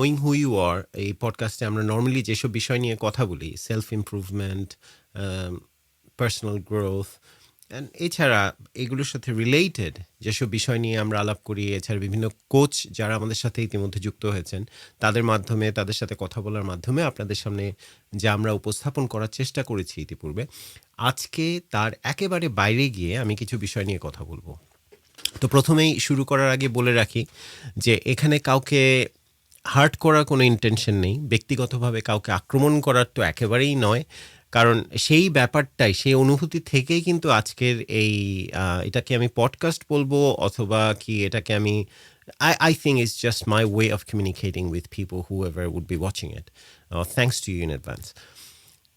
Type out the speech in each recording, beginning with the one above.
Knowing who you আর এই পডকাস্টে আমরা normally যেসব বিষয় নিয়ে কথা বলি, self improvement, personal growth, and এছাড়া এগুলোর সাথে রিলেটেড যেসব বিষয় নিয়ে আমরা আলাপ করি, এছাড়া বিভিন্ন কোচ যারা আমাদের সাথে ইতিমধ্যে যুক্ত হয়েছেন তাদের মাধ্যমে, তাদের সাথে কথা বলার মাধ্যমে আপনাদের সামনে যা আমরা উপস্থাপন করার চেষ্টা করেছি ইতিপূর্বে, আজকে তার একেবারে বাইরে গিয়ে আমি কিছু বিষয় নিয়ে কথা বলবো। তো প্রথমেই শুরু করার আগে বলে রাখি যে এখানে কাউকে হার্ট করার কোনো ইন্টেনশন নেই, ব্যক্তিগতভাবে কাউকে আক্রমণ করার তো একেবারেই নয়, কারণ সেই ব্যাপারটাই, সেই অনুভূতি থেকেই কিন্তু আজকের এই এটাকে আমি পডকাস্ট বলবো অথবা কি এটাকে আমি I think it's just my way of communicating with people whoever would be watching it. Thanks to you in advance.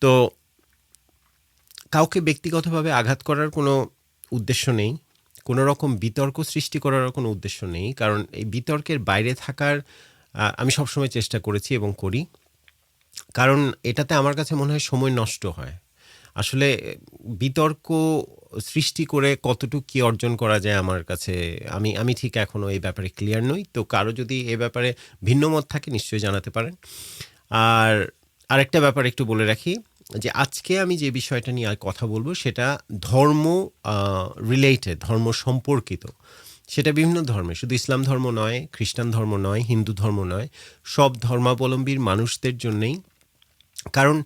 তো কাউকে ব্যক্তিগতভাবে আঘাত করার কোনো উদ্দেশ্য নেই, কোনো রকম বিতর্ক সৃষ্টি করার কোনো উদ্দেশ্য নেই, কারণ এই বিতর্কের বাইরে থাকার আমি সবসময় চেষ্টা করেছি এবং করি, কারণ এটাতে আমার কাছে মনে হয় সময় নষ্ট হয়। আসলে বিতর্ক সৃষ্টি করে কতটুকু কী অর্জন করা যায় আমার কাছে, আমি ঠিক এখনও এই ব্যাপারে ক্লিয়ার নই। তো কারো যদি এ ব্যাপারে ভিন্ন মত থাকে নিশ্চয়ই জানাতে পারেন। আর আরেকটা ব্যাপার একটু বলে রাখি যে আজকে আমি যে বিষয়টা নিয়ে কথা বলবো সেটা ধর্ম রিলেটেড, ধর্ম সম্পর্কিত। সেটা বিভিন্ন ধর্মে, শুধু ইসলাম ধর্ম নয়, খ্রিস্টান ধর্ম নয়, হিন্দু ধর্ম নয়, সব ধর্মাবলম্বীর মানুষদের জন্যেই। কারণ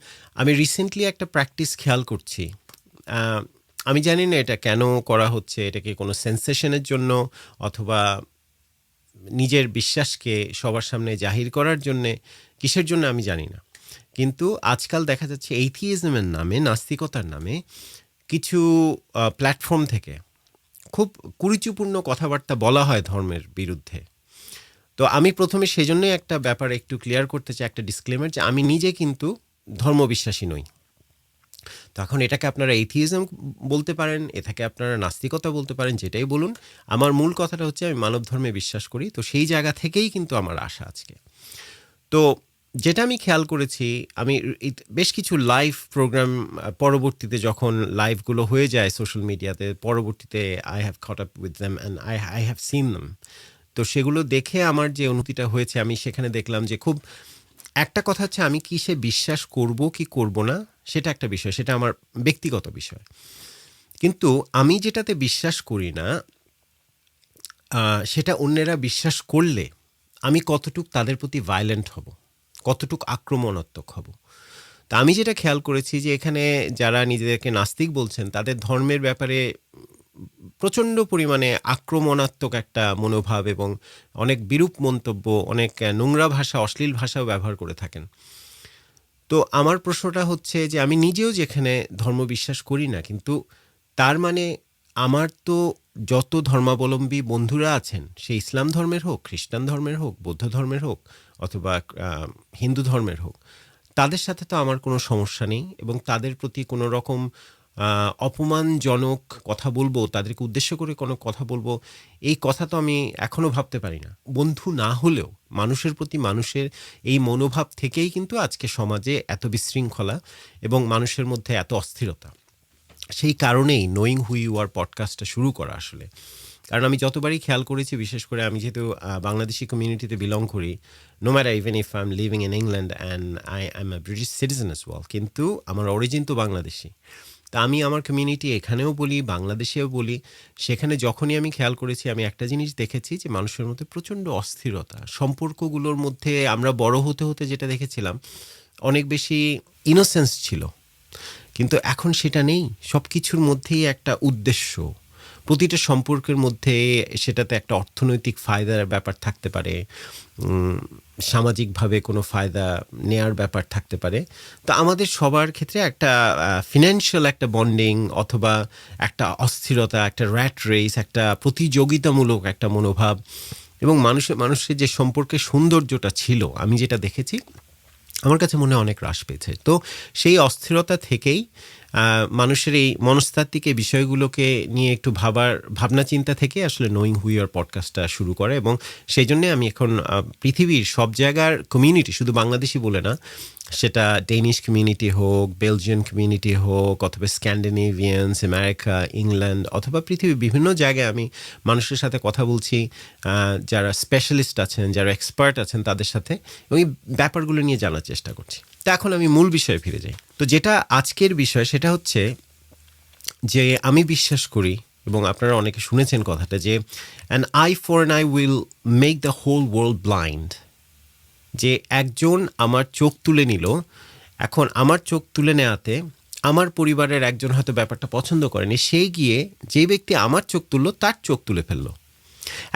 আমি রিসেন্টলি একটা প্র্যাকটিস খেয়াল করছি, আমি জানি না এটা কেন করা হচ্ছে, এটা কি কোনো সেন্সেশনের জন্য অথবা নিজের বিশ্বাসকে সবার সামনে জাহির করার জন্যে, কিসের জন্য আমি জানি না, কিন্তু আজকাল দেখা যাচ্ছে এইথিইজমের নামে, নাস্তিকতার নামে কিছু প্ল্যাটফর্ম থেকে খুব কুরুচিপূর্ণ কথাবার্তা বলা হয় ধর্মের বিরুদ্ধে। তো আমি প্রথমে সেজন্যই একটা ব্যাপার একটু ক্লিয়ার করতে চাই, একটা ডিসক্লেমার, যে আমি নিজে কিন্তু ধর্মবিশ্বাসী নই। তখন এটাকে আপনারা এথিইজম বলতে পারেন, এটাকে আপনারা নাস্তিকতা বলতে পারেন, যেটাই বলুন। আমার মূল কথাটা হচ্ছে আমি মানব ধর্মে বিশ্বাস করি। তো সেই জায়গা থেকেই কিন্তু আমার আশা আজকে। তো যেটা আমি খেয়াল করেছি, আমি বেশ কিছু লাইভ প্রোগ্রাম পরবর্তীতে যখন লাইভগুলো হয়ে যায় সোশ্যাল মিডিয়াতে, পরবর্তীতে I have caught up with them and I have seen them. তো সেগুলো দেখে আমার যে অনুভূতিটা হয়েছে, আমি সেখানে দেখলাম যে খুব একটা কথা হচ্ছে আমি কিসে বিশ্বাস করব কি করব না সেটা একটা বিষয়, সেটা আমার ব্যক্তিগত বিষয়। কিন্তু আমি যেটাতে বিশ্বাস করি না সেটা অন্যেরা বিশ্বাস করলে আমি কতটুক তাদের প্রতি ভায়োলেন্ট হব, কতটুক আক্রমণাত্মক হব। তা আমি যেটা খেয়াল করেছি যে এখানে যারা নিজেদেরকে নাস্তিক বলছেন তাদের ধর্মের ব্যাপারে প্রচণ্ড পরিমাণে আক্রমণাত্মক একটা মনোভাব এবং অনেক বিরূপ মন্তব্য, অনেক নোংরা ভাষা, অশ্লীল ভাষাও ব্যবহার করে থাকেন। তো আমার প্রশ্নটা হচ্ছে যে আমি নিজেও যেখানে ধর্ম বিশ্বাস করি না, কিন্তু তার মানে আমার তো যত ধর্মাবলম্বী বন্ধুরা আছেন, সে ইসলাম ধর্মের হোক, খ্রিস্টান ধর্মের হোক, বৌদ্ধ ধর্মের হোক অথবা হিন্দু ধর্মের হোক, তাদের সাথে তো আমার কোনো সমস্যা নেই এবং তাদের প্রতি কোনো রকম অপমানজনক কথা বলবো, তাদেরকে উদ্দেশ্য করে কোনো কথা বলবো, এই কথা তো আমি এখনও ভাবতে পারি না। বন্ধু না হলেও মানুষের প্রতি মানুষের এই মনোভাব থেকেই কিন্তু আজকে সমাজে এত বিশৃঙ্খলা এবং মানুষের মধ্যে এত অস্থিরতা। সেই কারণেই নোয়িং হু ইউ আর পডকাস্টটা শুরু করা আসলে। কারণ আমি যতবারই খেয়াল করেছি, বিশেষ করে আমি যেহেতু বাংলাদেশি কমিউনিটিতে বিলং করি, no matter even if I am living in England and I am a British citizen as well, কিন্তু আমার অরিজিন তো বাংলাদেশি। তা আমি আমার কমিউনিটি এখানেও বলি, বাংলাদেশেও বলি, সেখানে যখনই আমি খেয়াল করেছি, আমি একটা জিনিস দেখেছি যে মানুষের মধ্যে প্রচণ্ড অস্থিরতা। সম্পর্কগুলোর মধ্যে আমরা বড় হতে হতে যেটা দেখেছিলাম, অনেক বেশি ইনোসেন্স ছিল, কিন্তু এখন সেটা নেই। সব কিছুর মধ্যেই একটা উদ্দেশ্য, প্রতিটা সম্পর্কের মধ্যে সেটাতে একটা অর্থনৈতিক ফায়দার ব্যাপার থাকতে পারে, সামাজিকভাবে কোনো ফায়দা নেয়ার ব্যাপার থাকতে পারে। তো আমাদের সবার ক্ষেত্রে একটা ফিনান্সিয়াল একটা বন্ডিং অথবা একটা অস্থিরতা, একটা র্যাট রেস, একটা প্রতিযোগিতামূলক একটা মনোভাব এবং মানুষের যে সম্পর্কের সৌন্দর্যটা ছিল, আমি যেটা দেখেছি, আমার কাছে মনে হয় অনেক হ্রাস পেয়েছে। তো সেই অস্থিরতা থেকেই মানুষের এই মনস্তাত্ত্বিক এই বিষয়গুলোকে নিয়ে একটু ভাবনা চিন্তা থেকে আসলে নোয়িং হু ইউ আর পডকাস্টটা শুরু করে এবং সেই জন্যে আমি এখন পৃথিবীর সব জায়গার কমিউনিটি, শুধু বাংলাদেশি বলে না, সেটা ডেনিশ কমিউনিটি হোক, বেলজিয়ান কমিউনিটি হোক, অথবা স্ক্যান্ডিনেভিয়ানস, আমেরিকা, ইংল্যান্ড, অথবা পৃথিবীর বিভিন্ন জায়গায় আমি মানুষের সাথে কথা বলছি, যারা স্পেশালিস্ট আছেন, যারা এক্সপার্ট আছেন তাদের সাথে, এবং এই ব্যাপারগুলো নিয়ে জানার চেষ্টা করছি। তো এখন আমি মূল বিষয়ে ফিরে যাই। তো যেটা আজকের বিষয় সেটা হচ্ছে যে আমি বিশ্বাস করি, এবং আপনারা অনেকে শুনেছেন কথাটা, যে an eye for an eye will make the whole world blind. যে একজন আমার চোখ তুলে নিল, এখন আমার চোখ তুলে নেওয়াতে আমার পরিবারের একজন হয়তো ব্যাপারটা পছন্দ করেনি, সেই গিয়ে যে ব্যক্তি আমার চোখ তুললো তার চোখ তুলে ফেললো।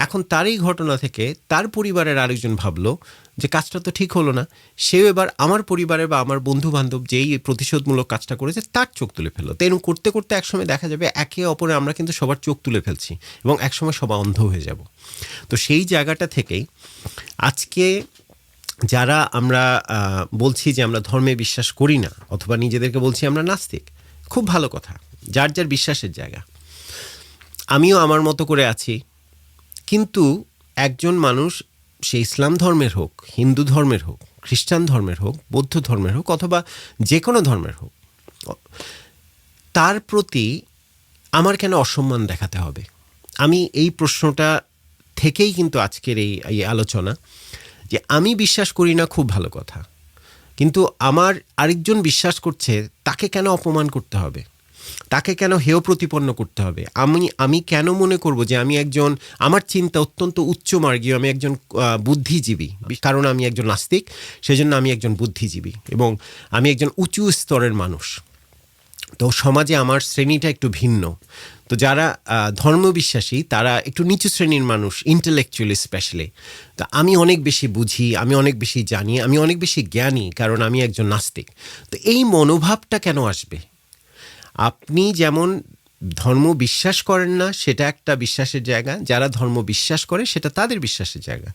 এখন তার এই ঘটনা থেকে তার পরিবারের আরেকজন ভাবলো যে কাজটা তো ঠিক হলো না, সেও এবার আমার পরিবারের বা আমার বন্ধু বান্ধব যেই প্রতিশোধমূলক কাজটা করেছে তার চোখ তুলে ফেললো। তো এরকম করতে করতে একসময় দেখা যাবে একে অপরে আমরা কিন্তু সবার চোখ তুলে ফেলছি, এবং একসময় সবাই অন্ধ হয়ে যাব। তো সেই জায়গাটা থেকেই আজকে যারা আমরা বলছি যে আমরা ধর্মে বিশ্বাস করি না, অথবা নিজেদেরকে বলছি আমরা নাস্তিক, খুব ভালো কথা, যার যার বিশ্বাসের জায়গা। আমিও আমার মতো করে আছি, কিন্তু একজন মানুষ, সে ইসলাম ধর্মের হোক, হিন্দু ধর্মের হোক, খ্রিস্টান ধর্মের হোক, বৌদ্ধ ধর্মের হোক, অথবা যে কোনো ধর্মের হোক, তার প্রতি আমার কেন অসম্মান দেখাতে হবে? আমি এই প্রশ্নটা থেকেই কিন্তু আজকের এই আলোচনা, যে আমি বিশ্বাস করি না, খুব ভালো কথা, কিন্তু আমার আরেকজন বিশ্বাস করছে, তাকে কেন অপমান করতে হবে? তাকে কেন হেয় প্রতিপন্ন করতে হবে? আমি কেন মনে করব যে আমি একজন, আমার চিন্তা অত্যন্ত উচ্চমার্গীয়, আমি একজন বুদ্ধিজীবী, কারণ আমি একজন নাস্তিক, সেজন্য আমি একজন বুদ্ধিজীবী এবং আমি একজন উঁচু স্তরের মানুষ। তো সমাজে আমার শ্রেণীটা একটু ভিন্ন। তো যারা ধর্মবিশ্বাসী তারা একটু নিচু শ্রেণীর মানুষ, ইন্টেলেকচুয়ালি স্পেশালি। তো আমি অনেক বেশি বুঝি, আমি অনেক বেশি জানি, আমি অনেক বেশি জ্ঞানী, কারণ আমি একজন নাস্তিক। তো এই মনোভাবটা কেন আসবে? আপনি যেমন ধর্ম বিশ্বাস করেন না, সেটা একটা বিশ্বাসের জায়গা, যারা ধর্ম বিশ্বাস করে সেটা তাদের বিশ্বাসের জায়গা,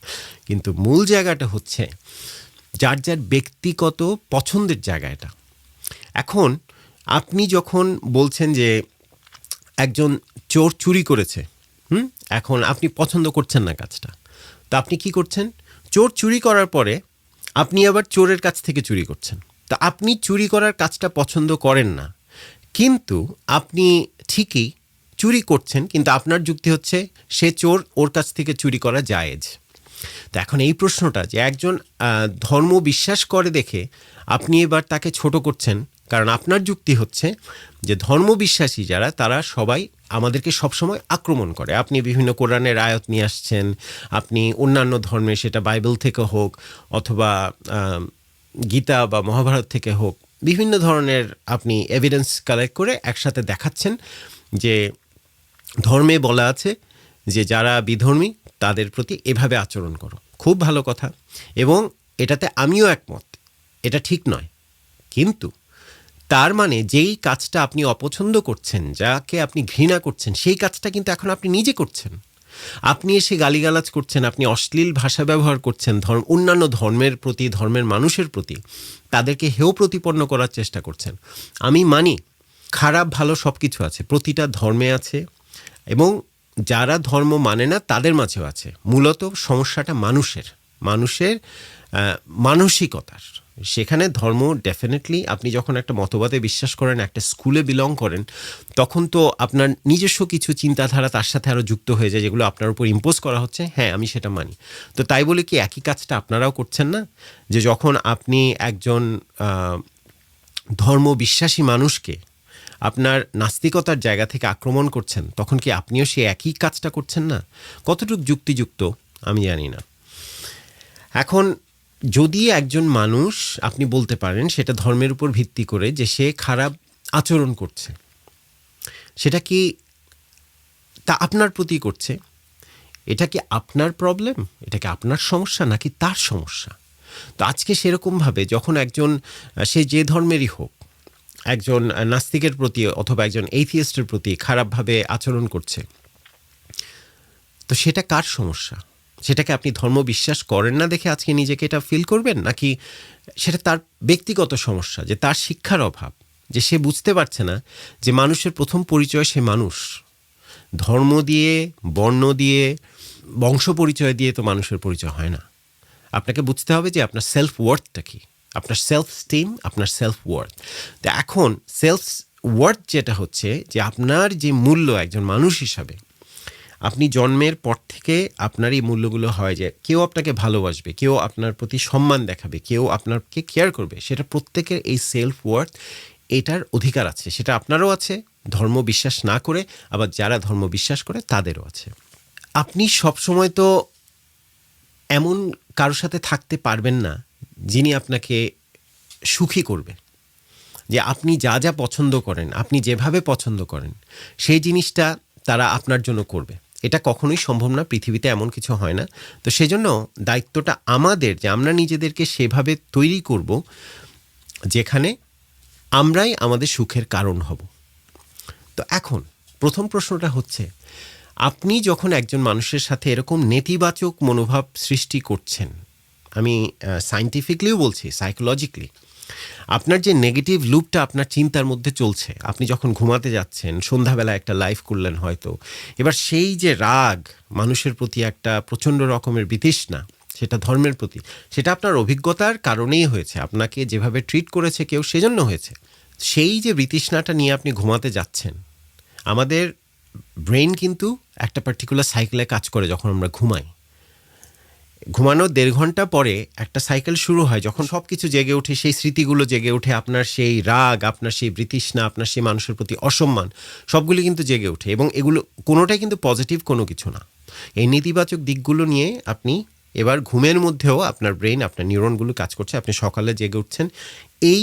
কিন্তু মূল জায়গাটা হচ্ছে যার যার ব্যক্তিগত পছন্দের জায়গা এটা। এখন আপনি যখন বলছেন যে একজন চোর চুরি করেছে, এখন আপনি পছন্দ করছেন না কাজটা, তো আপনি কি করছেন? চোর চুরি করার পরে আপনি আবার চোরের কাছ থেকে চুরি করছেন। তা আপনি চুরি করার কাজটা পছন্দ করেন না, কিন্তু আপনি ঠিকই চুরি করছেন, কিন্তু আপনার যুক্তি হচ্ছে সে চোর, ওর কাছ থেকে চুরি করা জায়েজ। তো এখন এই প্রশ্নটা, যে একজন ধর্ম বিশ্বাস করে দেখে আপনি এবার তাকে ছোট করছেন, কারণ আপনার যুক্তি হচ্ছে যে ধর্মবিশ্বাসী যারা, তারা সবাই আমাদেরকে সবসময় আক্রমণ করে। আপনি বিভিন্ন কোরআনের আয়াত নিয়ে আসছেন, আপনি অন্যান্য ধর্মে, সেটা বাইবেল থেকে হোক অথবা গীতা বা মহাভারত থেকে হোক, বিভিন্ন ধরনের আপনি এভিডেন্স কালেক্ট করে একসাথে দেখাচ্ছেন যে ধর্মে বলা আছে যে যারা বিধর্মী তাদের প্রতি এভাবে আচরণ করো। খুব ভালো কথা, এবং এটাতে আমিও একমত, এটা ঠিক নয়। কিন্তু তার মানে যেই কাজটা আপনি অপছন্দ করছেন, যাকে আপনি ঘৃণা করছেন, সেই কাজটা কিন্তু এখন আপনি নিজে করছেন। আপনি এসে গালিগালাজ করছেন, আপনি অশ্লীল ভাষা ব্যবহার করছেন অন্যান্য ধর্মের প্রতি, ধর্মের মানুষের প্রতি, তাদেরকে হেয় প্রতিপন্ন করার চেষ্টা করছেন। আমি মানি খারাপ ভালো সব কিছু আছে, প্রতিটা ধর্মে আছে, এবং যারা ধর্ম মানে না তাদের মাঝেও আছে। মূলত সমস্যাটা মানুষের মানসিকতার। সেখানে ধর্ম ডেফিনেটলি, আপনি যখন একটা মতবাদে বিশ্বাস করেন, একটা স্কুলে বিলং করেন, তখন তো আপনার নিজস্ব কিছু চিন্তাধারা তার সাথে আরও যুক্ত হয়ে যায়, যেগুলো আপনার উপর ইম্পোজ করা হচ্ছে। হ্যাঁ, আমি সেটা মানি। তো তাই বলে কি একই কাজটা আপনারাও করছেন না? যে যখন আপনি একজন ধর্ম বিশ্বাসী মানুষকে আপনার নাস্তিকতার জায়গা থেকে আক্রমণ করছেন, তখন কি আপনিও সেই একই কাজটা করছেন না? কতটুকু যুক্তিযুক্ত আমি জানি না। এখন যদি একজন মানুষ, আপনি বলতে পারেন সেটা ধর্মের উপর ভিত্তি করে, যে সে খারাপ আচরণ করছে, সেটা কি তা আপনার প্রতি করছে, এটা কি আপনার প্রবলেম, এটা কি আপনার সমস্যা, নাকি তার সমস্যা? তো আজকে সেরকমভাবে যখন একজন, সে যে ধর্মেরই হোক, একজন নাস্তিকের প্রতি অথবা একজন এইথিয়েস্টের প্রতি খারাপভাবে আচরণ করছে, তো সেটা কার সমস্যা? সেটাকে আপনি ধর্ম বিশ্বাস করেন না দেখে আজকে নিজেকে এটা ফিল করবেন, নাকি সেটা তার ব্যক্তিগত সমস্যা, যে তার শিক্ষার অভাব, যে সে বুঝতে পারছে না যে মানুষের প্রথম পরিচয় সে মানুষ। ধর্ম দিয়ে, বর্ণ দিয়ে, বংশ পরিচয় দিয়ে তো মানুষের পরিচয় হয় না। আপনাকে বুঝতে হবে যে আপনার সেলফ ওয়ার্থটা কী। আপনার সেলফ স্টিম, আপনার সেলফ ওয়ার্থ। তো এখন সেলফ ওয়ার্থ যেটা হচ্ছে যে আপনার যে মূল্য একজন মানুষ হিসাবে, আপনি জন্মের পর থেকে আপনার এই মূল্যগুলো হয় যে কেউ আপনাকে ভালোবাসবে, কেউ আপনার প্রতি সম্মান দেখাবে, কেউ আপনাকে কেয়ার করবে, সেটা প্রত্যেকের এই সেলফ ওয়ার্থ, এটার অধিকার আছে, সেটা আপনারও আছে, ধর্ম বিশ্বাস না করে আবার যারা ধর্ম বিশ্বাস করে তাদেরও আছে। আপনি সবসময় তো এমন কারোর সাথে থাকতে পারবেন না যিনি আপনাকে সুখী করবে, যে আপনি যা যা পছন্দ করেন, আপনি যেভাবে পছন্দ করেন সেই জিনিসটা তারা আপনার জন্য করবে, এটা কখনোই সম্ভব না, পৃথিবীতে এমন কিছু হয় না। তো সেজন্য দায়িত্বটা আমাদের যে আমরা নিজেদেরকে সেভাবে তৈরি করব যেখানে আমরাই আমাদের সুখের কারণ হব। তো এখন প্রথম প্রশ্নটা হচ্ছে, আপনি যখন একজন মানুষের সাথে এরকম নেতিবাচক মনোভাব সৃষ্টি করছেন, আমি সায়েন্টিফিকলিও বলছি, সাইকোলজিক্যালি, আপনার যে নেগেটিভ লুপটা আপনার চিন্তার মধ্যে চলছে, আপনি যখন ঘুমাতে যাচ্ছেন, সন্ধ্যাবেলা একটা লাইফ করলেন হয়তো, এবার সেই যে রাগ, মানুষের প্রতি একটা প্রচণ্ড রকমের বিতৃষ্ণা, সেটা ধর্মের প্রতি, সেটা আপনার অভিজ্ঞতার কারণেই হয়েছে, আপনাকে যেভাবে ট্রিট করেছে কেউ সেজন্য হয়েছে। সেই যে বিতৃষ্ণাটা নিয়ে আপনি ঘুমাতে যাচ্ছেন, আমাদের ব্রেন কিন্তু একটা পার্টিকুলার সাইকেলে কাজ করে যখন আমরা ঘুমাই। ঘুমানোর 1.5 ঘন্টা পরে একটা সাইকেল শুরু হয়, যখন সব কিছু জেগে ওঠে, সেই স্মৃতিগুলো জেগে ওঠে, আপনার সেই রাগ, আপনার সেই বিতৃষ্ণা, আপনার সেই মানুষের প্রতি অসম্মান, সবগুলি কিন্তু জেগে ওঠে, এবং এগুলো কোনোটাই কিন্তু পজিটিভ কোনো কিছু না। এই নেতিবাচক দিকগুলো নিয়ে আপনি এবার ঘুমের মধ্যেও আপনার ব্রেন, আপনার নিউরনগুলো কাজ করছে, আপনি সকালে জেগে উঠছেন এই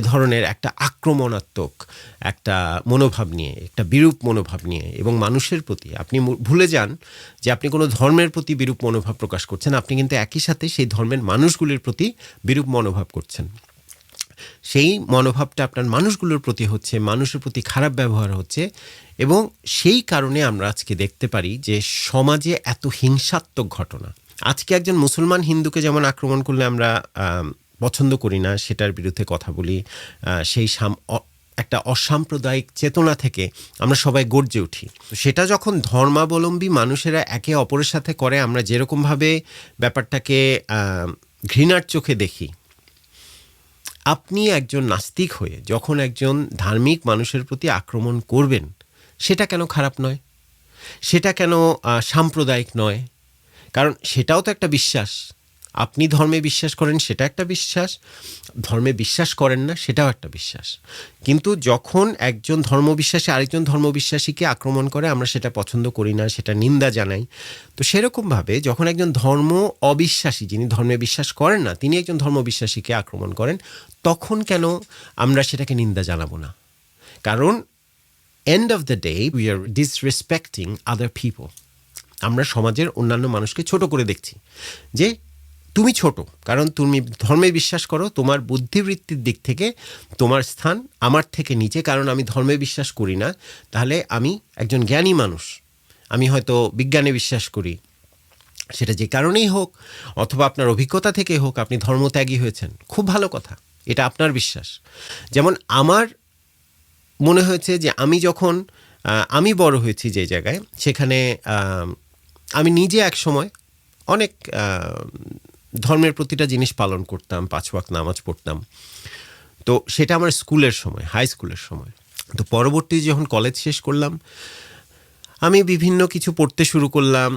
ধরনের একটা আক্রমণাত্মক একটা মনোভাব নিয়ে, একটা বিরূপ মনোভাব নিয়ে, এবং মানুষের প্রতি আপনি ভুলে যান যে আপনি কোনো ধর্মের প্রতি বিরূপ মনোভাব প্রকাশ করছেন, আপনি কিন্তু একই সাথে সেই ধর্মের মানুষগুলির প্রতি বিরূপ মনোভাব করছেন। সেই মনোভাবটা আপনার মানুষগুলোর প্রতি হচ্ছে, মানুষের প্রতি খারাপ ব্যবহার হচ্ছে, এবং সেই কারণে আমরা আজকে দেখতে পারি যে সমাজে এত হিংসাত্মক ঘটনা। আজকে একজন মুসলমান হিন্দুকে যেমন আক্রমণ করলে আমরা পছন্দ করি না, সেটার বিরুদ্ধে কথা বলি, সেই একটা অসাম্প্রদায়িক চেতনা থেকে আমরা সবাই গর্জে উঠি। সেটা যখন ধর্মাবলম্বী মানুষেরা একে অপরের সাথে করে, আমরা যেরকমভাবে ব্যাপারটাকে ঘৃণার চোখে দেখি, আপনি একজন নাস্তিক হয়ে যখন একজন ধার্মিক মানুষের প্রতি আক্রমণ করবেন, সেটা কেন খারাপ নয়? সেটা কেন সাম্প্রদায়িক নয়? কারণ সেটাও তো একটা বিশ্বাস। আপনি ধর্মে বিশ্বাস করেন, সেটা একটা বিশ্বাস, ধর্মে বিশ্বাস করেন না, সেটাও একটা বিশ্বাস। কিন্তু যখন একজন ধর্মবিশ্বাসী আরেকজন ধর্মবিশ্বাসীকে আক্রমণ করে, আমরা সেটা পছন্দ করি না, সেটা নিন্দা জানাই। তো সেরকমভাবে যখন একজন ধর্ম অবিশ্বাসী, যিনি ধর্মে বিশ্বাস করেন না, তিনি একজন ধর্মবিশ্বাসীকে আক্রমণ করেন, তখন কেন আমরা সেটাকে নিন্দা জানাবো না? কারণ end of the day we are disrespecting other people. আমরা সমাজের অন্যান্য মানুষকে ছোট করে দেখছি, যে তুমি ছোট কারণ তুমি ধর্মে বিশ্বাস করো, তোমার বুদ্ধিবৃত্তির দিক থেকে তোমার স্থান আমার থেকে নিচে, কারণ আমি ধর্মে বিশ্বাস করি না, তাহলে আমি একজন জ্ঞানী মানুষ, আমি হয়তো বিজ্ঞানে বিশ্বাস করি, সেটা যে কারণেই হোক, অথবা আপনার অভিজ্ঞতা থেকে হোক, আপনি ধর্মত্যাগী হয়েছেন, খুব ভালো কথা, এটা আপনার বিশ্বাস। যেমন আমার মনে হয়েছে যে আমি যখন আমি বড় হয়েছি যে জায়গায়, সেখানে আমি নিজে এক সময় অনেক ধর্মের প্রতিটা জিনিস পালন করতাম, 5 ওয়াক্ত নামাজ পড়তাম। তো সেটা আমার স্কুলের সময়, হাই স্কুলের সময়। তো পরবর্তী যখন কলেজ শেষ করলাম, আমি বিভিন্ন কিছু পড়তে শুরু করলাম,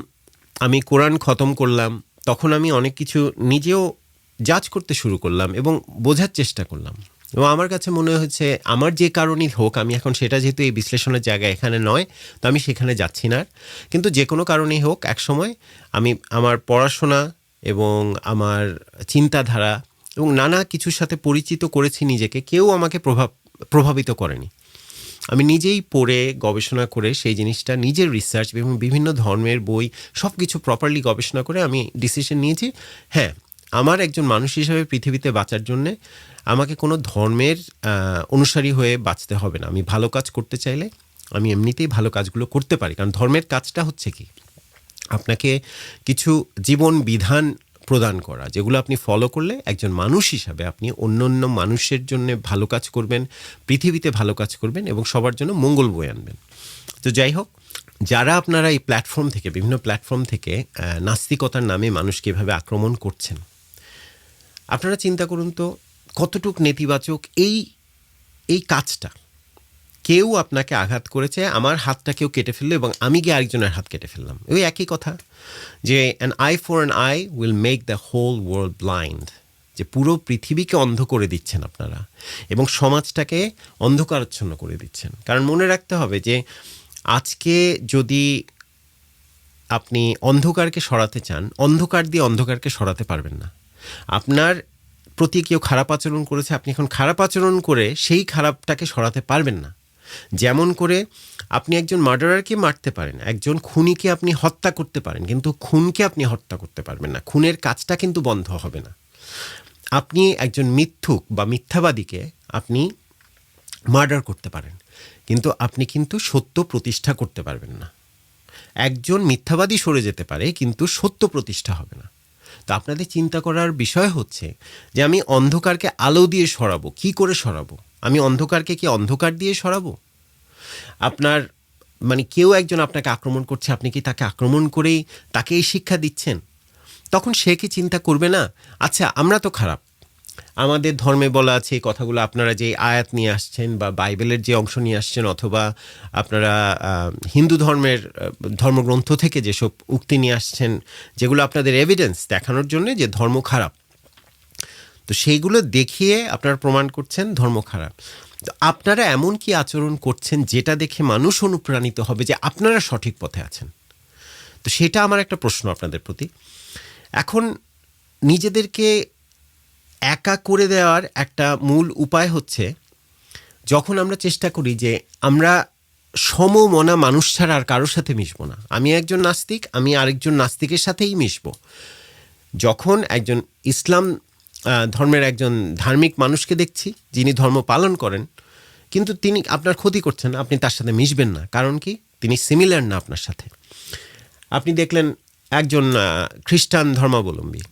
আমি কোরআন খতম করলাম, তখন আমি অনেক কিছু নিজেও জাজ করতে শুরু করলাম এবং বোঝার চেষ্টা করলাম। এবং আমার কাছে মনে হয়েছে আমার যে কারণেই হোক, আমি এখন সেটা যেহেতু এই বিশ্লেষণের জায়গা এখানে নয়, তো আমি সেখানে যাচ্ছি না। কিন্তু যে কোনো কারণেই হোক, একসময় আমি আমার পড়াশোনা এবং আমার চিন্তাধারা এবং নানা কিছুর সাথে পরিচিত করেছি নিজেকে, কেউ আমাকে প্রভাবিত করেনি। আমি নিজেই পড়ে গবেষণা করে সেই জিনিসটা, নিজের রিসার্চ এবং বিভিন্ন ধর্মের বই সব কিছু প্রপারলি গবেষণা করে আমি ডিসিশন নিয়েছি, হ্যাঁ, আমার একজন মানুষ হিসেবে পৃথিবীতে বাঁচার জন্যে আমাকে কোনো ধর্মের অনুসারী হয়ে বাঁচতে হবে না। আমি ভালো কাজ করতে চাইলে আমি এমনিতেই ভালো কাজগুলো করতে পারি, কারণ ধর্মের কাজটা হচ্ছে কি, আপনাকে কিছু জীবন বিধান প্রদান করা, যেগুলো আপনি ফলো করলে একজন মানুষ হিসাবে আপনি অন্য অন্য মানুষের জন্য ভালো কাজ করবেন, পৃথিবীতে ভালো কাজ করবেন এবং সবার জন্য মঙ্গল বয়ে আনবেন। তো যাই হোক, যারা আপনারা এই প্ল্যাটফর্ম থেকে, বিভিন্ন প্ল্যাটফর্ম থেকে নাস্তিকতার নামে মানুষকে এভাবে আক্রমণ করছেন, আপনারা চিন্তা করুন তো কতটুক নেতিবাচক এই কাজটা। কেউ আপনাকে আঘাত করেছে, আমার হাতটা কেউ কেটে ফেললো এবং আমি গিয়ে আরেকজনের হাত কেটে ফেললাম। ওই একই কথা যে an eye for an eye will make the whole world blind, যে পুরো পৃথিবীকে অন্ধ করে দিচ্ছেন আপনারা এবং সমাজটাকে অন্ধকারাচ্ছন্ন করে দিচ্ছেন। কারণ মনে রাখতে হবে যে আজকে যদি আপনি অন্ধকারকে সরাতে চান, অন্ধকার দিয়ে অন্ধকারকে সরাতে পারবেন না। আপনার প্রতি কেউ খারাপ আচরণ করেছে, আপনি এখন খারাপ আচরণ করে সেই খারাপটাকে সরাতে পারবেন না। যেমন করে আপনি একজন মার্ডারারকে মারতে পারেন, একজন খুনিকে আপনি হত্যা করতে পারেন, কিন্তু খুনকে আপনি হত্যা করতে পারবেন না। খুনের কাজটা কিন্তু বন্ধ হবে না। আপনি একজন মিথ্যুক বা মিথ্যাবাদীকে আপনি মার্ডার করতে পারেন, কিন্তু আপনি কিন্তু সত্য প্রতিষ্ঠা করতে পারবেন না। একজন মিথ্যাবাদী সরে যেতে পারে, কিন্তু সত্য প্রতিষ্ঠা হবে না। তো আপনাদের চিন্তা করার বিষয় হচ্ছে যে আমি অন্ধকারকে আলো দিয়ে সরাবো, কি করে সরাবো? আমি অন্ধকারকে কি অন্ধকার দিয়ে সরাবো? আপনার মানে কেউ একজন আপনাকে আক্রমণ করছে, আপনি কি তাকে আক্রমণ করেই তাকে এই শিক্ষা দিচ্ছেন? তখন সে কি চিন্তা করবে না, আচ্ছা আমরা তো খারাপ, আমাদের ধর্মে বলা আছে এই কথাগুলো, আপনারা যে আয়াত নিয়ে আসছেন বা বাইবেলের যে অংশ নিয়ে আসছেন, অথবা আপনারা হিন্দু ধর্মের ধর্মগ্রন্থ থেকে যেসব উক্তি নিয়ে আসছেন, যেগুলো আপনাদের এভিডেন্স দেখানোর জন্য যে ধর্ম খারাপ, তো সেইগুলো দেখিয়ে আপনারা প্রমাণ করছেন ধর্ম খারাপ। তো আপনারা এমন কি আচরণ করছেন যেটা দেখে মানুষ অনুপ্রাণিত হবে যে আপনারা সঠিক পথে আছেন? তো সেটা আমার একটা প্রশ্ন আপনাদের প্রতি। এখন নিজেদেরকে একা করে দেওয়ার একটা মূল উপায় হচ্ছে যখন আমরা চেষ্টা করি যে আমরা সমমনা মানুষ ছাড়া আর কারোর সাথে মিশবো না। আমি একজন নাস্তিক, আমি আরেকজন নাস্তিকের সাথেই মিশবো। যখন একজন ইসলাম ধর্মের একজন ধার্মিক মানুষকে দেখছি যিনি ধর্ম পালন করেন, কিন্তু তিনি আপনার ক্ষতি করছেন, আপনি তার সাথে মিশবেন না। কারণ কি? তিনি সিমিলার না আপনার সাথে। আপনি দেখলেন একজন খ্রিস্টান ধর্মাবলম্বী,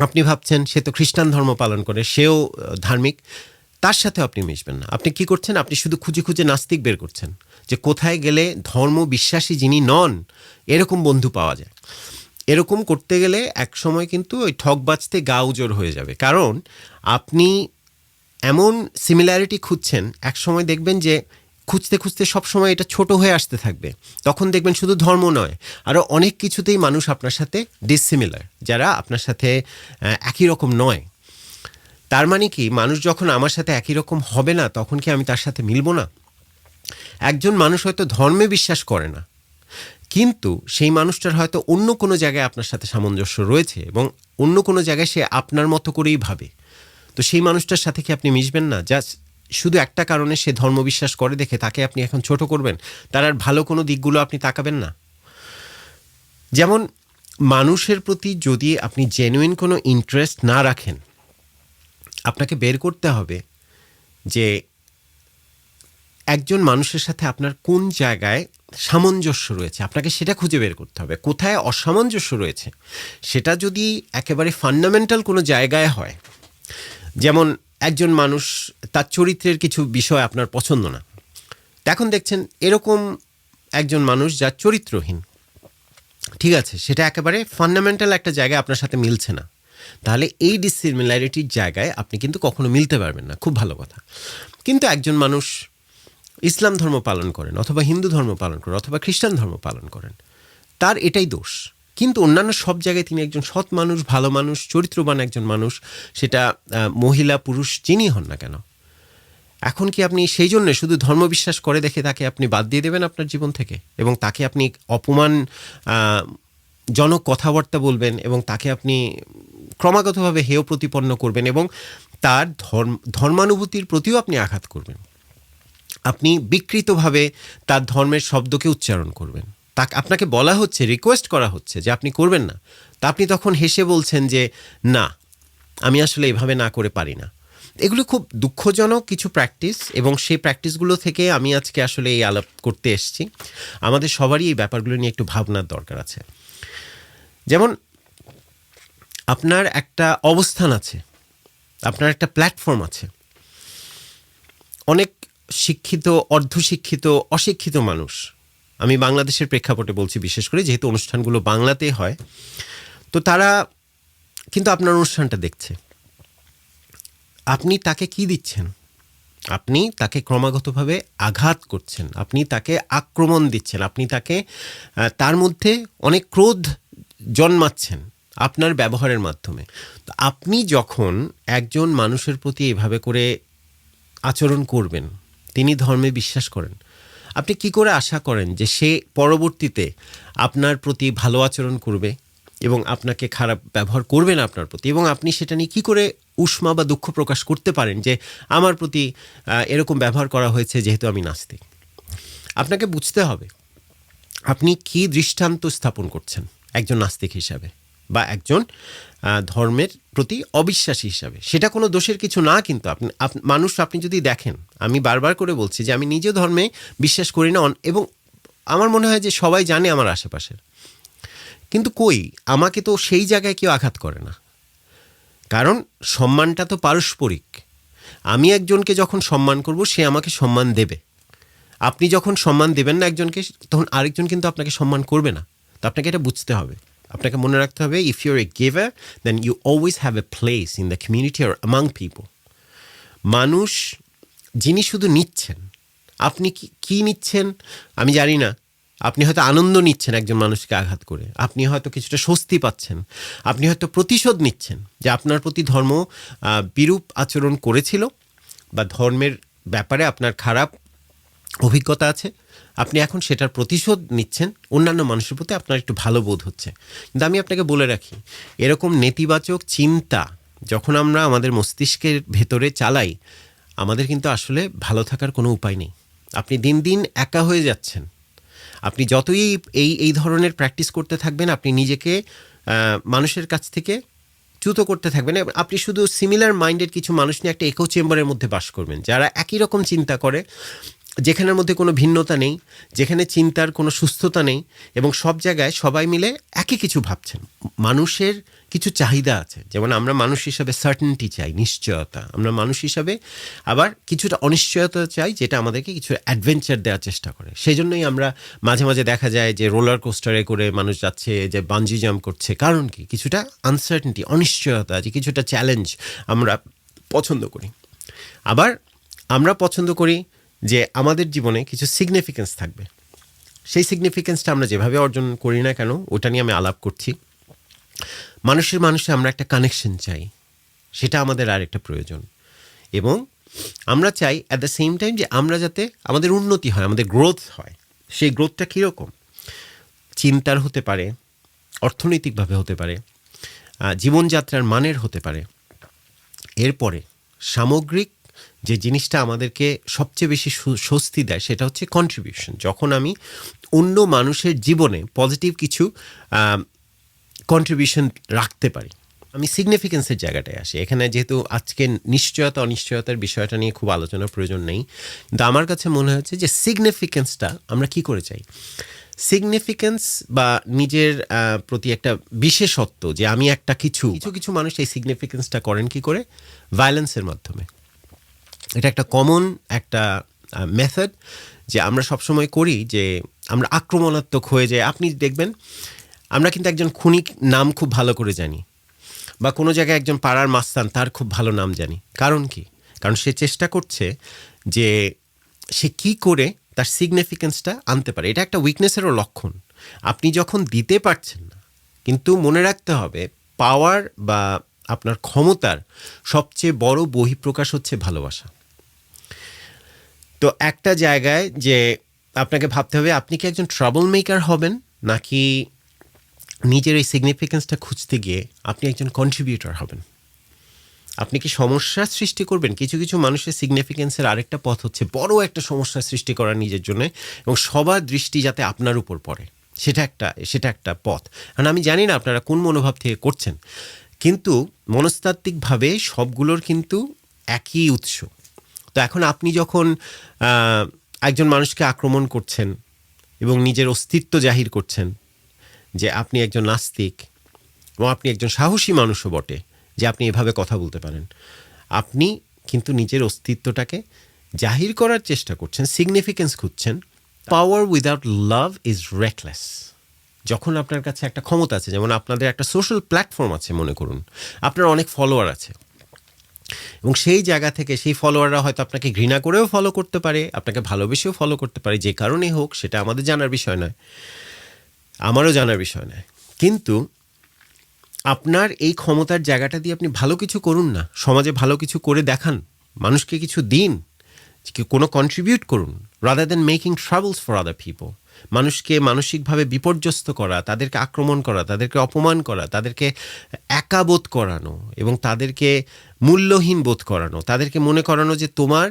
আপনি ভাবছেন সে তো খ্রিস্টান ধর্ম পালন করে, সেও ধার্মিক, তার সাথে আপনি মিশবেন না। আপনি কি করছেন? আপনি শুধু খুঁজে খুঁজে নাস্তিক বের করছেন যে কোথায় গেলে ধর্ম বিশ্বাসী যিনি নন এরকম বন্ধু পাওয়া যায়। এরকম করতে গেলে এক সময় কিন্তু ওই ঠক বাজতে গা উজড় হয়ে যাবে। কারণ আপনি এমন সিমিলারিটি খুঁজছেন, এক সময় দেখবেন যে খুঁজতে খুঁজতে সবসময় এটা ছোট হয়ে আসতে থাকবে। তখন দেখবেন শুধু ধর্ম নয়, আরও অনেক কিছুতেই মানুষ আপনার সাথে ডিসিমিলার, যারা আপনার সাথে একই রকম নয়। তার মানে কি, মানুষ যখন আমার সাথে একই রকম হবে না, তখন কি আমি তার সাথে মিলব না? একজন মানুষ হয়তো ধর্মে বিশ্বাস করে না, কিন্তু সেই মানুষটার হয়তো অন্য কোনো জায়গায় আপনার সাথে সামঞ্জস্য রয়েছে এবং অন্য কোনো জায়গায় সে আপনার মতো করেই ভাবে। তো সেই মানুষটার সাথে কি আপনি মিশবেন না? জাস্ট শুধু একটা কারণে সে ধর্ম বিশ্বাস করে দেখে তাকে আপনি এখন ছোট করবেন, তার আর ভালো কোনো দিকগুলো আপনি তাকাবেন না? যেমন মানুষের প্রতি যদি আপনি জেনুইন কোনো ইন্টারেস্ট না রাখেন, আপনাকে বের করতে হবে যে একজন মানুষের সাথে আপনার কোন জায়গায় সামঞ্জস্য রয়েছে, আপনাকে সেটা খুঁজে বের করতে হবে। কোথায় অসামঞ্জস্য রয়েছে, সেটা যদি একেবারে ফান্ডামেন্টাল কোনো জায়গায় হয়, যেমন একজন মানুষ তার চরিত্রের কিছু বিষয় আপনার পছন্দ না, এখন দেখছেন এরকম একজন মানুষ যার চরিত্রহীন, ঠিক আছে, সেটা একেবারে ফান্ডামেন্টাল একটা জায়গায় আপনার সাথে মিলছে না, তাহলে এই ডিসিমিলারিটির জায়গায় আপনি কিন্তু কখনো মিলতে পারবেন না। খুব ভালো কথা। কিন্তু একজন মানুষ ইসলাম ধর্ম পালন করেন, অথবা হিন্দু ধর্ম পালন করেন, অথবা খ্রিস্টান ধর্ম পালন করেন, তার এটাই দোষ। কিন্তু অন্যান্য সব জায়গায় তিনি একজন সৎ মানুষ, ভালো মানুষ, চরিত্রবান একজন মানুষ, সেটা মহিলা পুরুষ যিনি হন না কেন। এখন কি আপনি সেই জন্য শুধু ধর্ম বিশ্বাস করে দেখে তাকে আপনি বাদ দিয়ে দেবেন আপনার জীবন থেকে, এবং তাকে আপনি অপমান জনক কথাবার্তা বলবেন, এবং তাকে আপনি ক্রমাগতভাবে হেয় প্রতিপন্ন করবেন, এবং তার ধর্মানুভূতির প্রতিও আপনি আঘাত করবেন, আপনি বিকৃতভাবে তার ধর্মের শব্দকে উচ্চারণ করবেন, আপনাকে বলা হচ্ছে, রিকোয়েস্ট করা হচ্ছে যে আপনি করবেন না, তা আপনি তখন হেসে বলছেন যে না, আমি আসলে এভাবে না করে পারি না। এগুলো খুব দুঃখজনক কিছু প্র্যাকটিস, এবং সেই প্র্যাকটিসগুলো থেকে আমি আজকে আসলে এই আলাপ করতে এসেছি। আমাদের সবারই এই ব্যাপারগুলো নিয়ে একটু ভাবনার দরকার আছে। যেমন আপনার একটা অবস্থান আছে, আপনার একটা প্ল্যাটফর্ম আছে, অনেক শিক্ষিত, অর্ধশিক্ষিত, অশিক্ষিত মানুষ, আমি বাংলাদেশের প্রেক্ষাপটে বলছি বিশেষ করে, যেহেতু অনুষ্ঠানগুলো বাংলাতে হয়, তো তারা কিন্তু আপনার অনুষ্ঠানটা দেখছে, আপনি তাকে কি দিচ্ছেন? আপনি তাকে ক্রমাগতভাবে আঘাত করছেন, আপনি তাকে আক্রমণ দিচ্ছেন, আপনি তাকে তার মধ্যে অনেক ক্রোধ জন্মাচ্ছেন আপনার ব্যবহারের মাধ্যমে। তো আপনি যখন একজন মানুষের প্রতি এভাবে করে আচরণ করবেন, তিনি ধর্মে বিশ্বাস করেন, আপনি কি করে আশা করেন যে সে পরবর্তীতে আপনার প্রতি ভালো আচরণ করবে এবং আপনাকে খারাপ ব্যবহার করবে না আপনার প্রতি, এবং আপনি সেটা নিয়ে কী করে উষ্মা বা দুঃখ প্রকাশ করতে পারেন যে আমার প্রতি এরকম ব্যবহার করা হয়েছে যেহেতু আমি নাস্তিক? আপনাকে বুঝতে হবে আপনি কি দৃষ্টান্ত স্থাপন করছেন একজন নাস্তিক হিসাবে বা একজন ধর্মের প্রতি অবিশ্বাসী হিসাবে। সেটা কোনো দোষের কিছু না, কিন্তু মানুষ আপনি যদি দেখেন, আমি বারবার করে বলছি যে আমি নিজে ধর্মে বিশ্বাস করি না, এবং আমার মনে হয় যে সবাই জানে আমার আশেপাশের, কিন্তু কই আমাকে তো সেই জায়গায় কেউ আঘাত করে না, কারণ সম্মানটা তো পারস্পরিক। আমি একজনকে যখন সম্মান করব সে আমাকে সম্মান দেবে। আপনি যখন সম্মান দেবেন না একজনকে, তখন আরেকজন কিন্তু আপনাকে সম্মান করবে না। তো আপনাকে এটা বুঝতে হবে, আপনাকে মনে রাখতে হবে, if you're a giver then you always have a place in the community or among people. মানুষ যিনি শুধু নিচ্ছেন, আপনি কি নিচ্ছেন আমি জানি না। আপনি হয়তো আনন্দ নিচ্ছেন একজন মানুষকে আঘাত করে, আপনি হয়তো কিছুটা স্বস্তি পাচ্ছেন, আপনি হয়তো প্রতিশোধ নিচ্ছেন যে আপনার প্রতি ধর্ম বিরূপ আচরণ করেছিল বা ধর্মের ব্যাপারে আপনার খারাপ অভিজ্ঞতা আছে, আপনি এখন সেটার প্রতিশোধ নিচ্ছেন, অন্যান্য মানুষের প্রতি আপনার একটু ভালো বোধ হচ্ছে। কিন্তু আমি আপনাকে বলে রাখি, এরকম নেতিবাচক চিন্তা যখন আমরা আমাদের মস্তিষ্কের ভেতরে চালাই, আমাদের কিন্তু আসলে ভালো থাকার কোনো উপায় নেই। আপনি দিন দিন একা হয়ে যাচ্ছেন। আপনি যতই এই ধরনের প্র্যাকটিস করতে থাকবেন, আপনি নিজেকে মানুষের কাছ থেকে চ্যুত করতে থাকবেন। আপনি শুধু সিমিলার মাইন্ডেড কিছু মানুষ নিয়ে একটা একো চেম্বারের মধ্যে বাস করবেন, যারা একই রকম চিন্তা করে, যেখানের মধ্যে কোনো ভিন্নতা নেই, যেখানে চিন্তার কোনো সুস্থতা নেই, এবং সব জায়গায় সবাই মিলে একই কিছু ভাবছেন। মানুষের কিছু চাহিদা আছে, যেমন আমরা মানুষ হিসাবে সার্টেনটি চাই, নিশ্চয়তা। আমরা মানুষ হিসাবে আবার কিছুটা অনিশ্চয়তা চাই, যেটা আমাদেরকে কিছু অ্যাডভেঞ্চার দেওয়ার চেষ্টা করে। সেই জন্যই আমরা মাঝে মাঝে দেখা যায় যে রোলার কোস্টারে করে মানুষ যাচ্ছে, যে বাঞ্জি জাম্প করছে। কারণ কি? কিছুটা আনসার্টেনটি, অনিশ্চয়তা, যে কিছুটা চ্যালেঞ্জ আমরা পছন্দ করি। আবার আমরা পছন্দ করি যে আমাদের জীবনে কিছু সিগনিফিকেন্স থাকবে। সেই সিগনিফিকেন্সটা আমরা যেভাবে অর্জন করি না কেন, ওটা নিয়ে আমি আলাপ করছি। মানুষে আমরা একটা কানেকশন চাই, সেটা আমাদের আর একটা প্রয়োজন। এবং আমরা চাই অ্যাট দ্য সেম টাইম যে আমরা যাতে আমাদের উন্নতি হয়, আমাদের গ্রোথ হয়। সেই গ্রোথটা কীরকম? চিন্তার হতে পারে, অর্থনৈতিকভাবে হতে পারে, জীবনযাত্রার মানের হতে পারে। এরপরে সামগ্রিক যে জিনিসটা আমাদেরকে সবচেয়ে বেশি স্বস্তি দেয়, সেটা হচ্ছে কন্ট্রিবিউশন। যখন আমি অন্য মানুষের জীবনে পজিটিভ কিছু কন্ট্রিবিউশন রাখতে পারি, আমি সিগনিফিকেন্সের জায়গাটায় আসি। এখানে যেহেতু আজকে নিশ্চয়তা অনিশ্চয়তার বিষয়টা নিয়ে খুব আলোচনার প্রয়োজন নেই, কিন্তু আমার কাছে মনে হচ্ছে যে সিগনিফিকেন্সটা আমরা কি করে চাই। সিগনিফিকেন্স বা নিজের প্রতি একটা বিশেষত্ব, যে আমি একটা কিছু মানুষ এই সিগনিফিকেন্সটা করেন কি করে? ভায়োলেন্সের মাধ্যমে। এটা একটা কমন একটা মেথড যে আমরা সবসময় করি, যে আমরা আক্রমণাত্মক হয়ে যাই। আপনি দেখবেন আমরা কিন্তু একজন খুনির নাম খুব ভালো করে জানি, বা কোনো জায়গায় একজন পাড়ার মাস্তান, তার খুব ভালো নাম জানি। কারণ কি? কারণ সে চেষ্টা করছে যে সে কি করে তার সিগনিফিকেন্সটা আনতে পারে। এটা একটা উইকনেসেরও লক্ষণ। আপনি যখন দিতে পারছেন না, কিন্তু মনে রাখতে হবে পাওয়ার বা আপনার ক্ষমতার সবচেয়ে বড় বহিঃপ্রকাশ হচ্ছে ভালোবাসা। তো একটা জায়গায় যে আপনাকে ভাবতে হবে, আপনি কি একজন ট্রাবল মেকার হবেন, নাকি নিজের এই সিগনিফিকেন্সটা খুঁজতে গিয়ে আপনি একজন কন্ট্রিবিউটর হবেন? আপনি কি সমস্যার সৃষ্টি করবেন? কিছু কিছু মানুষের সিগনিফিকেন্সের আরেকটা পথ হচ্ছে বড় একটা সমস্যার সৃষ্টি করা নিজের জন্য, এবং সবার দৃষ্টি যাতে আপনার উপর পড়ে, সেটা একটা পথ। কারণ আমি জানি না আপনারা কোন মনোভাব থেকে করছেন, কিন্তু মনস্তাত্ত্বিকভাবে সবগুলোর কিন্তু একই উৎস। তো এখন আপনি যখন একজন মানুষকে আক্রমণ করছেন এবং নিজের অস্তিত্ব জাহির করছেন যে আপনি একজন নাস্তিক, এবং আপনি একজন সাহসী মানুষও বটে যে আপনি এভাবে কথা বলতে পারেন, আপনি কিন্তু নিজের অস্তিত্বটাকে জাহির করার চেষ্টা করছেন, সিগনিফিকেন্স খুঁজছেন। পাওয়ার উইদাউট লাভ ইজ রেকলেস। যখন আপনার কাছে একটা ক্ষমতা আছে, যেমন আপনাদের একটা সোশ্যাল প্ল্যাটফর্ম আছে, মনে করুন আপনার অনেক ফলোয়ার আছে, এবং সেই জায়গা থেকে সেই ফলোয়াররা হয়তো আপনাকে ঘৃণা করেও ফলো করতে পারে, আপনাকে ভালোবেসেও ফলো করতে পারে, যে কারণেই হোক সেটা আমাদের জানার বিষয় নয়, আমারও জানার বিষয় নয়। কিন্তু আপনার এই ক্ষমতার জায়গাটা দিয়ে আপনি ভালো কিছু করুন না, সমাজে ভালো কিছু করে দেখান, মানুষকে কিছু দিন, কোনো কন্ট্রিবিউট করুন, rather than making troubles for other people. মানুষকে মানসিকভাবে বিপর্যস্ত করা, তাদেরকে আক্রমণ করা, তাদেরকে অপমান করা, তাদেরকে একা বোধ করানো এবং তাদেরকে মূল্যহীন বোধ করানো, তাদেরকে মনে করানো যে তোমার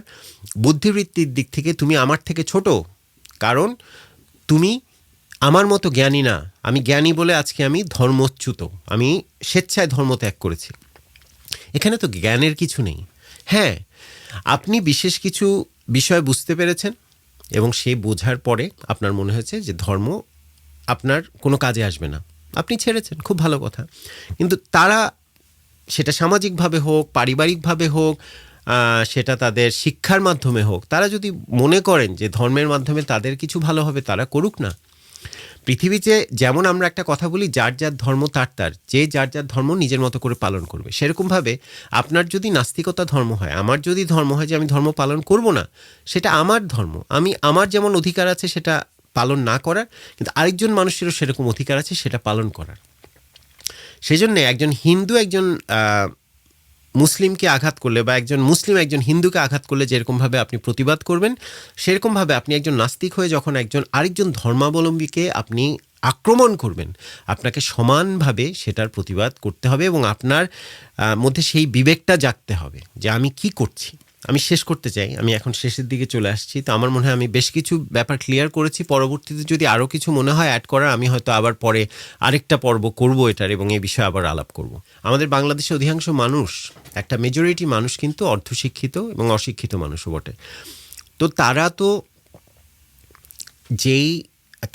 বুদ্ধিবৃত্তির দিক থেকে তুমি আমার থেকে ছোট, কারণ তুমি আমার মতো জ্ঞানী না। আমি জ্ঞানী বলে আজকে আমি ধর্মচ্যুত, আমি স্বেচ্ছায় ধর্ম ত্যাগ করেছি। এখানে তো জ্ঞানের কিছু নেই। হ্যাঁ, আপনি বিশেষ কিছু বিষয় বুঝতে পেরেছেন এবং সেই বোঝার পরে আপনার মনে হয়েছে যে ধর্ম আপনার কোনো কাজে আসবে না, আপনি ছেড়েছেন, খুব ভালো কথা। কিন্তু তারা, সেটা সামাজিকভাবে হোক, পারিবারিকভাবে হোক, সেটা তাদের শিক্ষার মাধ্যমে হোক, তারা যদি মনে করেন যে ধর্মের মাধ্যমে তাদের কিছু ভালো হবে, তারা করুক না। পৃথিবীতে যেমন আমরা একটা কথা বলি, যার যার ধর্ম তার তার, যে যার যার ধর্ম নিজের মতো করে পালন করবে, সেরকমভাবে আপনার যদি নাস্তিকতা ধর্ম হয়, আমার যদি ধর্ম হয় যে আমি ধর্ম পালন করব না, সেটা আমার ধর্ম, আমি আমার যেমন অধিকার আছে সেটা পালন না করার, কিন্তু আরেকজন মানুষেরও সেরকম অধিকার আছে সেটা পালন করার। সেই জন্যে একজন হিন্দু একজন মুসলিমকে আঘাত করলে বা একজন মুসলিম একজন হিন্দুকে আঘাত করলে যেরকমভাবে আপনি প্রতিবাদ করবেন, সেরকমভাবে আপনি একজন নাস্তিক হয়ে যখন একজন আরেকজন ধর্মাবলম্বীকে আপনি আক্রমণ করবেন, আপনাকে সমানভাবে সেটার প্রতিবাদ করতে হবে এবং আপনার মধ্যে সেই বিবেকটা জাগতে হবে যে আমি কি করছি। আমি শেষ করতে চাই, আমি এখন শেষের দিকে চলে আসছি, তো আমার মনে হয় আমি বেশ কিছু ব্যাপার ক্লিয়ার করেছি। পরবর্তীতে যদি আরও কিছু মনে হয় অ্যাড করার, আমি হয়তো আবার পরে আরেকটা পর্ব করব এটার এবং এই বিষয়ে আবার আলাপ করব। আমাদের বাংলাদেশে অধিকাংশ মানুষ, একটা মেজরিটি মানুষ কিন্তু অর্ধশিক্ষিত এবং অশিক্ষিত মানুষও বটে। তো তারা তো যেই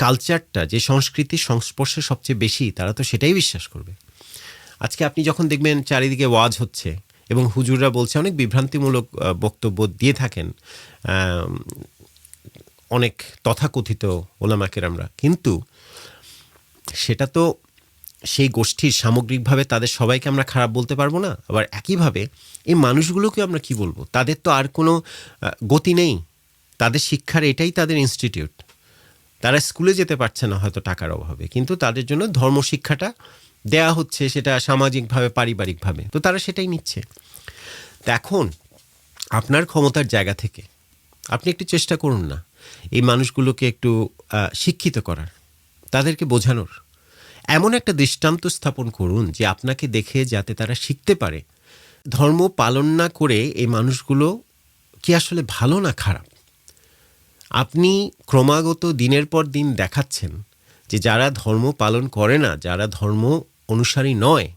কালচারটা, যে সংস্কৃতির সংস্পর্শে সবচেয়ে বেশি, তারা তো সেটাই বিশ্বাস করবে। আজকে আপনি যখন দেখবেন চারিদিকে ওয়াজ হচ্ছে এবং হুজুররা বলছে, অনেক বিভ্রান্তিমূলক বক্তব্য দিয়ে থাকেন অনেক তথাকথিত ওলামা কেরামরা, কিন্তু সেটা তো সেই গোষ্ঠীর সামগ্রিকভাবে তাদের সবাইকে আমরা খারাপ বলতে পারবো না। আবার একইভাবে এই মানুষগুলোকে আমরা কি বলবো, তাদের তো আর কোনো গতি নেই, তাদের শিক্ষার এটাই তাদের ইনস্টিটিউট, তারা স্কুলে যেতে পারছে না হয়তো টাকার অভাবে, কিন্তু তাদের জন্য ধর্মশিক্ষাটা দেয়া হচ্ছে, সেটা সামাজিকভাবে পারিবারিকভাবে, তো তারা সেটাই নিচ্ছে। তো এখন আপনার ক্ষমতার জায়গা থেকে আপনি একটু চেষ্টা করুন না এই মানুষগুলোকে একটু শিক্ষিত করার, তাদেরকে বোঝানোর, এমন একটা দৃষ্টান্ত স্থাপন করুন যে আপনাকে দেখে যাতে তারা শিখতে পারে ধর্ম পালন না করে এই মানুষগুলো কি আসলে ভালো না খারাপ। আপনি ক্রমাগত দিনের পর দিন দেখাচ্ছেন যে যারা ধর্ম পালন করে না, যারা ধর্ম অনুসারী নয়,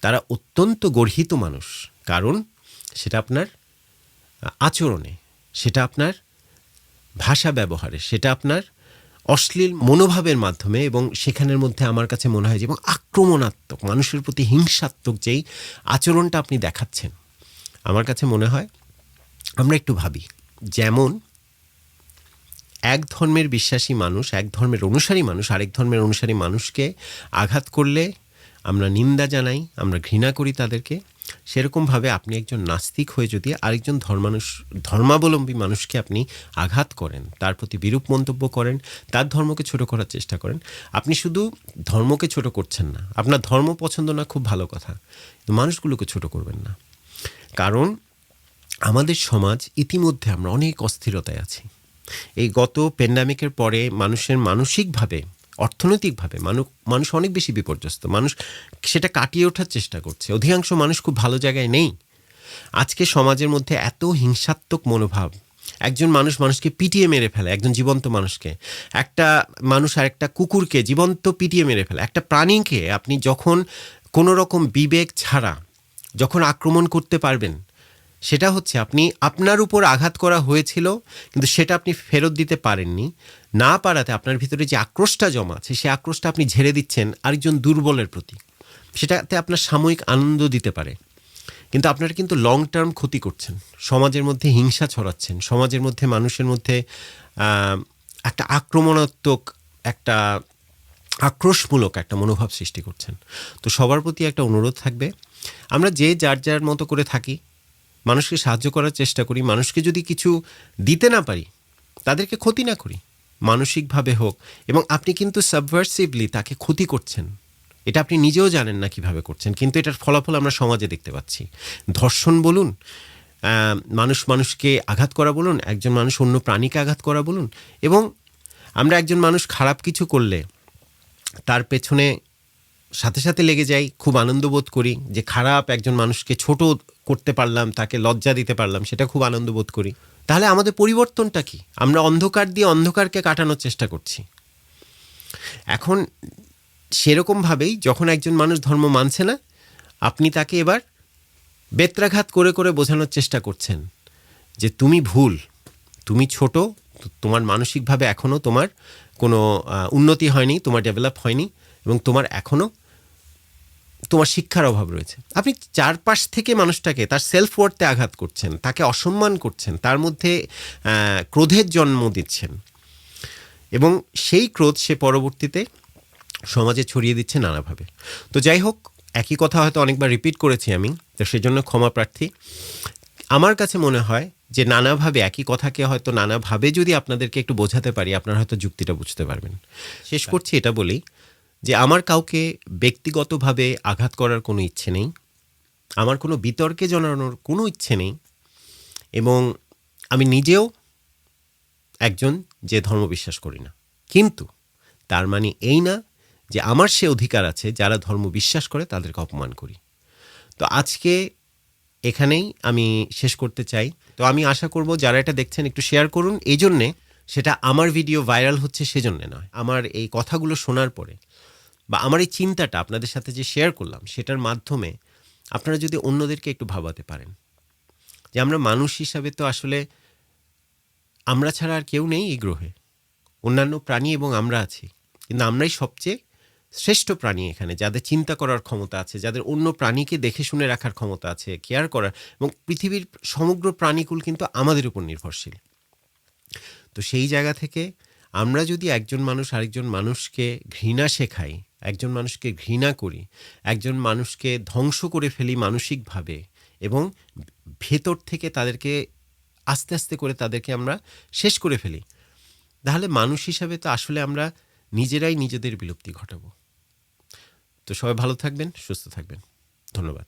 তারা অত্যন্ত গর্হিত মানুষ, কারণ সেটা আপনার আচরণে, সেটা আপনার ভাষা ব্যবহারে, সেটা আপনার অশ্লীল মনোভাবের মাধ্যমে, এবং সেখানের মধ্যে আমার কাছে মনে হয় যে এবং আক্রমণাত্মক, মানুষের প্রতি হিংসাত্মক যেই আচরণটা আপনি দেখাচ্ছেন, আমার কাছে মনে হয় আমরা একটু ভাবি, যেমন এক ধর্মের বিশ্বাসী মানুষ, এক ধর্মের অনুসারী মানুষ আরেক ধর্মের অনুসারী মানুষকে আঘাত করলে আমরা নিন্দা জানাই, আমরা ঘৃণা করি তাদেরকে, সেরকমভাবে আপনি একজন নাস্তিক হয়ে যদি আরেকজন ধর্মাবলম্বী মানুষকে আপনি আঘাত করেন, তার প্রতি বিরূপ মন্তব্য করেন, তার ধর্মকে ছোট করার চেষ্টা করেন, আপনি শুধু ধর্মকে ছোট করছেন না, আপনার ধর্ম পছন্দ না খুব ভালো কথা, কিন্তু মানুষগুলোকে ছোট করবেন না। কারণ আমাদের সমাজ ইতিমধ্যে আমরা অনেক অস্থিরতায় আছি। এই গত প্যান্ডামিকের পরে মানুষের মানসিকভাবে, অর্থনৈতিকভাবে মানুষ অনেক বেশি বিপর্যস্ত, মানুষ সেটা কাটিয়ে ওঠার চেষ্টা করছে, অধিকাংশ মানুষ খুব ভালো জায়গায় নেই। আজকে সমাজের মধ্যে এত হিংসাত্মক মনোভাব, একজন মানুষকে পিটিয়ে মেরে ফেলে, একজন জীবন্ত মানুষকে, একটা মানুষ আর একটা কুকুরকে জীবন্ত পিটিয়ে মেরে ফেলে, একটা প্রাণীকে আপনি যখন কোনো রকম বিবেক ছাড়া যখন আক্রমণ করতে পারবেন, সেটা হচ্ছে আপনি আপনার উপর আঘাত করা হয়েছিল কিন্তু সেটা আপনি ফেরত দিতে পারেননি, না পারাতে আপনার ভিতরে যে আক্রোশটা জমা আছে সেই আক্রোশটা আপনি ঝেড়ে দিচ্ছেন আরেকজন দুর্বলের প্রতি। সেটাতে আপনার সাময়িক আনন্দ দিতে পারে, কিন্তু আপনারা কিন্তু লং টার্ম ক্ষতি করছেন, সমাজের মধ্যে হিংসা ছড়াচ্ছেন, সমাজের মধ্যে মানুষের মধ্যে একটা আক্রমণাত্মক, একটা আক্রোশমূলক একটা মনোভাব সৃষ্টি করছেন। তো সবার প্রতি একটা অনুরোধ থাকবে, আমরা যে যার যার মতো করে থাকি, মানুষকে সাহায্য করার চেষ্টা করি, মানুষকে যদি কিছু দিতে না পারি তাদেরকে ক্ষতি না করি, মানসিকভাবে হোক। এবং আপনি কিন্তু সাবভার্সিভলি তাকে ক্ষতি করছেন, এটা আপনি নিজেও জানেন না কিভাবে করছেন, কিন্তু এটার ফলাফল আমরা সমাজে দেখতে পাচ্ছি। ধর্ষণ বলুন, মানুষকে আঘাত করা বলুন, একজন মানুষ অন্য প্রাণীকে আঘাত করা বলুন, এবং আমরা একজন মানুষ খারাপ কিছু করলে তার পেছনে সাথে সাথে লেগে যাই, খুব আনন্দ বোধ করি যে খারাপ একজন মানুষকে ছোট করতে পারলাম, তাকে লজ্জা দিতে পারলাম, সেটা খুব আনন্দ বোধ করি। তাহলে আমাদের পরিবর্তনটা কি? আমরা অন্ধকার দিয়ে অন্ধকারকে কাটানোর চেষ্টা করছি। এখন সেরকমভাবেই যখন একজন মানুষ ধর্ম মানছে না, আপনি তাকে এবার বেত্রাঘাত করে করে বোঝানোর চেষ্টা করছেন যে তুমি ভুল, তুমি ছোট, তোমার মানসিকভাবে এখনও তোমার কোনো উন্নতি হয়নি, তোমার ডেভেলপ হয়নি, এবং তোমার এখনও তোমার শিক্ষার অভাব রয়েছে। আপনি চারপাশ থেকে মানুষটাকে তার সেলফ ওয়ার্থে আঘাত করছেন, তাকে অসম্মান করছেন, তার মধ্যে ক্রোধের জন্ম দিচ্ছেন, এবং সেই ক্রোধ সে পরবর্তীতে সমাজে ছড়িয়ে দিচ্ছে নানাভাবে। তো যাই হোক, একই কথা হয়তো অনেকবার রিপিট করেছি আমি, তো সেজন্য ক্ষমা প্রার্থী। আমার কাছে মনে হয় যে নানাভাবে একই কথাকে হয়তো নানাভাবে যদি আপনাদেরকে একটু বোঝাতে পারি, আপনারা হয়তো যুক্তিটা বুঝতে পারবেন। শেষ করছি এটা বলেই যে আমার কাউকে ব্যক্তিগতভাবে আঘাত করার কোনো ইচ্ছে নেই, আমার কোনো বিতর্কে জড়ানোর কোনো ইচ্ছে নেই, এবং আমি নিজেও একজন যে ধর্ম বিশ্বাস করি না। কিন্তু তার মানে এই না যে আমার সে অধিকার আছে যারা ধর্ম বিশ্বাস করে তাদেরকে অপমান করি। তো আজকে এখানেই আমি শেষ করতে চাই। তো আমি আশা করব যারা এটা দেখছেন একটু শেয়ার করুন, এই জন্যে সেটা আমার ভিডিও ভাইরাল হচ্ছে সেজন্যে নয়, আমার এই কথাগুলো শোনার পরে বা আমার এই চিন্তাটা আপনাদের সাথে যে শেয়ার করলাম সেটার মাধ্যমে আপনারা যদি অন্যদেরকে একটু ভাবাতে পারেন যে আমরা মানুষ হিসাবে তো আসলে আমরা ছাড়া আর কেউ নেই এই গ্রহে, অন্যান্য প্রাণী এবং আমরা আছি, কিন্তু আমরাই সবচেয়ে শ্রেষ্ঠ প্রাণী এখানে, যাদের চিন্তা করার ক্ষমতা আছে, যাদের অন্য প্রাণীকে দেখে শুনে রাখার ক্ষমতা আছে, কেয়ার করার, এবং পৃথিবীর সমগ্র প্রাণীকুল কিন্তু আমাদের উপর নির্ভরশীল। তো সেই জায়গা থেকে আমরা যদি একজন মানুষ আরেকজন মানুষকে ঘৃণা শেখাই, একজন মানুষকে ঘৃণা করি, একজন মানুষকে ধ্বংস করে ফেলি মানসিকভাবে, এবং ভেতর থেকে তাদেরকে আস্তে আস্তে করে তাদেরকে আমরা শেষ করে ফেলি, তাহলে মানুষ হিসাবে তো আসলে আমরা নিজেরাই নিজেদের বিলুপ্তি ঘটাবো। তো সবাই ভালো থাকবেন, সুস্থ থাকবেন। ধন্যবাদ।